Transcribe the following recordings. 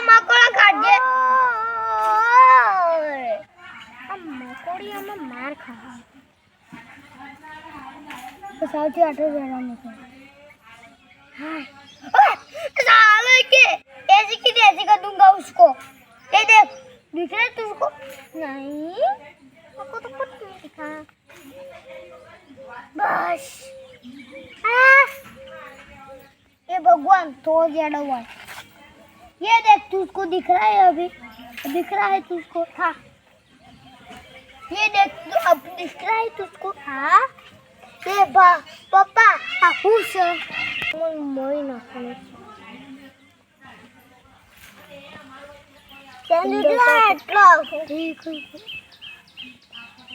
મકોડા કાઢજે આ મકોડીયામાં માર ખા तो साउथी आटो जरा मुझे हाय साले के ऐसे की ऐसे कर दूंगा उसको ये देख दिख रहा है तुझको नहीं आपको तो कुछ नहीं दिखा बस ये भगवान तो ज्यादा हुआ ये देख तुझको दिख रहा है अभी दिख रहा है तुझको हाँ ये देख तो अब दिख रहा है तुझको हाँ ये पापा aku se moi nak Sandy Drat love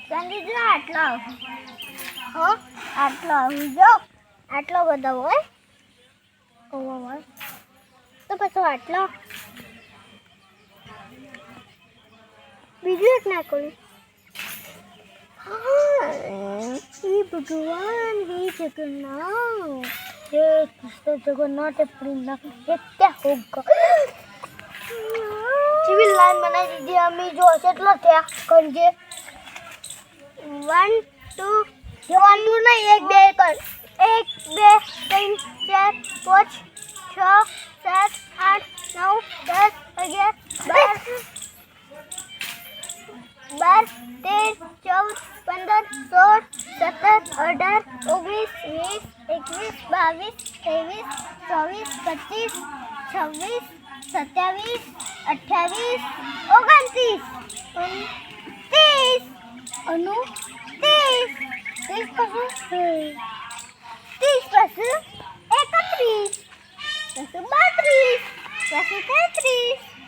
Sandy Drat love હા આટલો બધો હોય ઓવા તો પછી આટલો બીજું એક નાખું हे भगवान हे जगन्नाथ हे कृष्ण जगन्नाथ प्रेरणा ये क्या होगा सिविल लाइन बनाई दीजिए अम्मी जो કેટલો થયા કરજે 1 2 1 2 नहीं 1 2 कर 1 2 3 4 5 6 7 8 9 10 11 12 12 13 14 15 16 17 18 19 20 21 22 23 24 25 26 27 28 29 30 અનુ 30 30 પછી 31 પછી 32 પછી 33 પછી 33